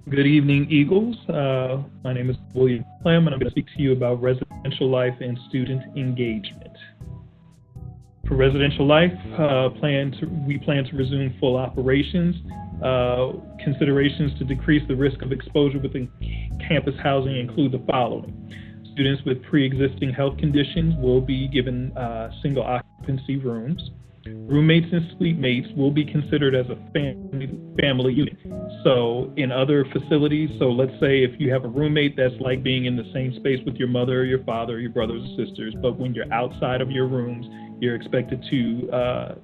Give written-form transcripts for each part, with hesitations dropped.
Good evening, Eagles. My name is William Clem, and I'm going to speak to you about residential life and student engagement. For residential life, we plan to resume full operations. Considerations to decrease the risk of exposure within campus housing include the following. Students with pre-existing health conditions will be given single occupancy rooms. Roommates and suite mates will be considered as a family unit. So in other facilities, so let's say if you have a roommate, that's like being in the same space with your mother or your father or your brothers or sisters, but when you're outside of your rooms, you're expected to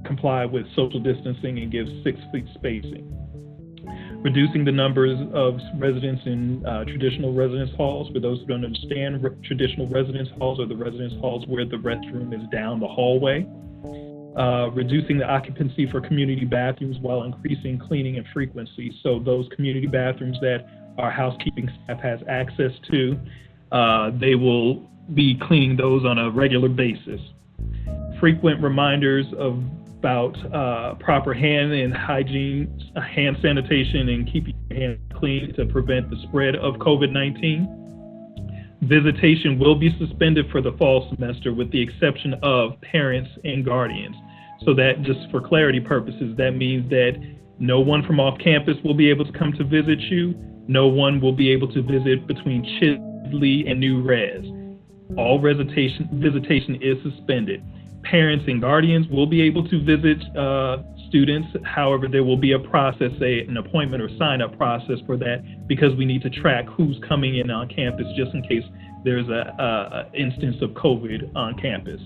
comply with social distancing and give 6 feet spacing. Reducing the numbers of residents in traditional residence halls. For those who don't understand, traditional residence halls are the residence halls where the restroom is down the hallway. Reducing the occupancy for community bathrooms while increasing cleaning and frequency. So those community bathrooms that our housekeeping staff has access to, they will be cleaning those on a regular basis. Frequent reminders about proper hand and hygiene, hand sanitation, and keeping your hands clean to prevent the spread of COVID-19. Visitation will be suspended for the fall semester with the exception of parents and guardians. So that, just for clarity purposes, that means that no one from off campus will be able to come to visit you. No one will be able to visit between Chisley and New Res. All visitation is suspended. Parents and guardians will be able to visit students. However, there will be a process, an appointment or sign-up process for that, because we need to track who's coming in on campus just in case there's a instance of COVID on campus.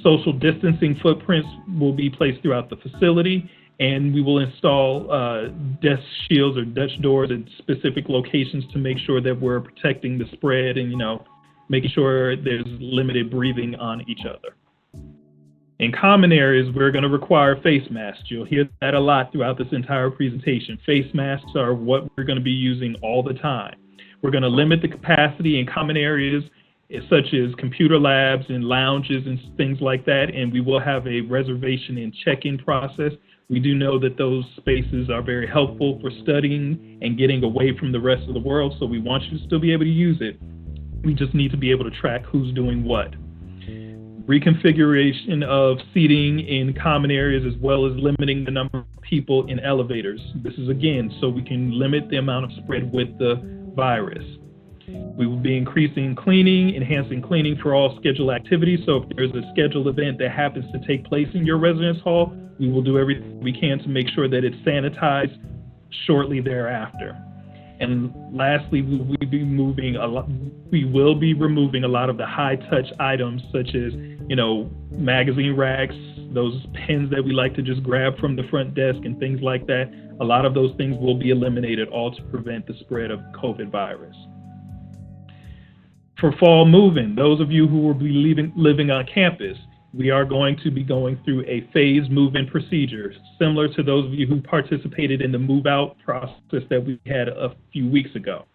Social distancing footprints will be placed throughout the facility, and we will install desk shields or Dutch doors at specific locations to make sure that we're protecting the spread and, making sure there's limited breathing on each other. In common areas, we're going to require face masks. You'll hear that a lot throughout this entire presentation. Face masks are what we're going to be using all the time. We're going to limit the capacity in common areas such as computer labs and lounges and things like that, and we will have a reservation and check-in process. We do know that those spaces are very helpful for studying and getting away from the rest of the world, so we want you to still be able to use it. We just need to be able to track who's doing what. Reconfiguration of seating in common areas, as well as limiting the number of people in elevators. This is again so we can limit the amount of spread with the virus. We will be increasing cleaning, enhancing cleaning for all scheduled activities. So if there's a scheduled event that happens to take place in your residence hall, we will do everything we can to make sure that it's sanitized shortly thereafter. And lastly, we will be removing a lot of the high-touch items, such as, magazine racks, those pens that we like to just grab from the front desk and things like that. A lot of those things will be eliminated, all to prevent the spread of COVID virus. For fall move-in, those of you who will be living on campus, we are going to be going through a phased move-in procedure, similar to those of you who participated in the move-out process that we had a few weeks ago.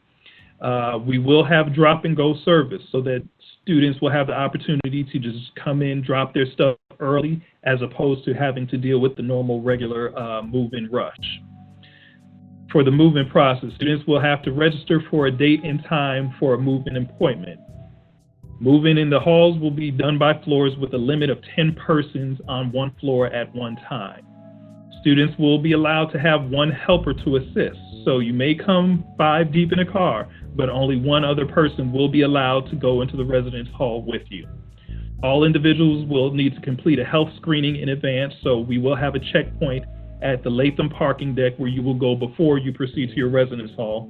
We will have drop-and-go service so that students will have the opportunity to just come in, drop their stuff early, as opposed to having to deal with the normal, regular move-in rush. For the move-in process, students will have to register for a date and time for a move-in appointment. Move-in in the halls will be done by floors with a limit of 10 persons on one floor at one time. Students will be allowed to have one helper to assist. So you may come 5 deep in a car, but only one other person will be allowed to go into the residence hall with you. All individuals will need to complete a health screening in advance, so we will have a checkpoint at the Latham parking deck where you will go before you proceed to your residence hall,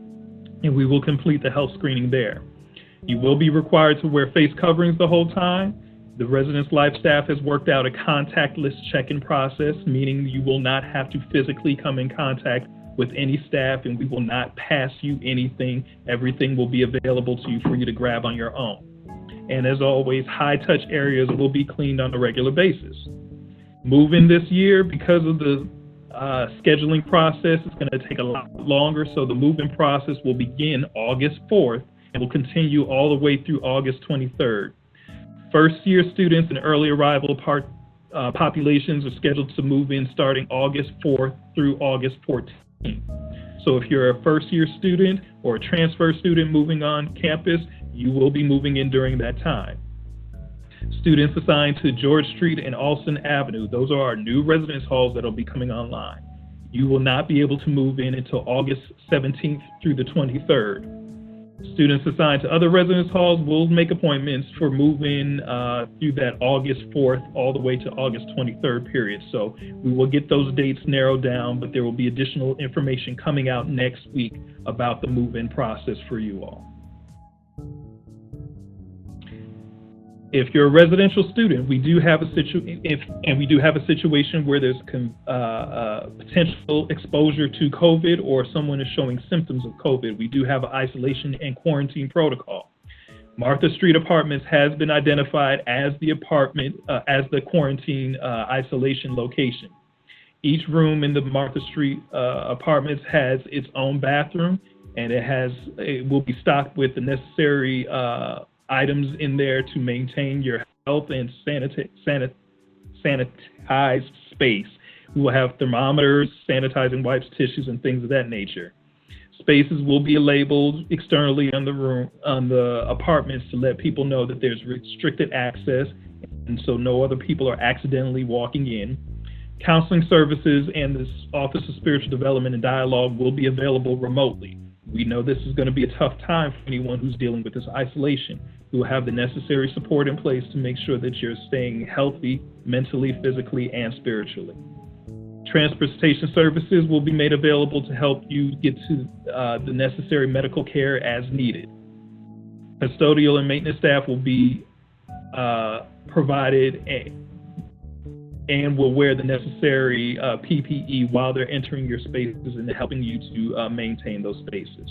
and we will complete the health screening there. You will be required to wear face coverings the whole time. The residence life staff has worked out a contactless check-in process, meaning you will not have to physically come in contact with any staff, and we will not pass you anything. Everything will be available to you for you to grab on your own. And as always, high-touch areas will be cleaned on a regular basis. Move-in this year, because of the scheduling process, it's going to take a lot longer, so the move-in process will begin August 4th and will continue all the way through August 23rd. First-year students and early arrival populations are scheduled to move in starting August 4th through August 14th. So if you're a first-year student or a transfer student moving on campus, you will be moving in during that time. Students assigned to George Street and Alston Avenue, those are our new residence halls that will be coming online. You will not be able to move in until August 17th through the 23rd. Students assigned to other residence halls will make appointments for move-in through that August 4th all the way to August 23rd period. So we will get those dates narrowed down, but there will be additional information coming out next week about the move-in process for you all. If you're a residential student, we do have a situation where there's potential exposure to COVID or someone is showing symptoms of COVID. We do have an isolation and quarantine protocol. Martha Street Apartments has been identified as the quarantine isolation location. Each room in the Martha Street Apartments has its own bathroom, and it will be stocked with the necessary items in there to maintain your health and sanitized space. We will have thermometers, sanitizing wipes, tissues, and things of that nature. Spaces will be labeled externally on the apartments to let people know that there's restricted access, and so no other people are accidentally walking in. Counseling services and the Office of Spiritual Development and Dialogue will be available remotely. We know this is going to be a tough time for anyone who's dealing with this isolation. We will have the necessary support in place to make sure that you're staying healthy mentally, physically, and spiritually. Transportation services will be made available to help you get to the necessary medical care as needed. Custodial and maintenance staff will be provided and will wear the necessary PPE while they're entering your spaces and helping you to maintain those spaces.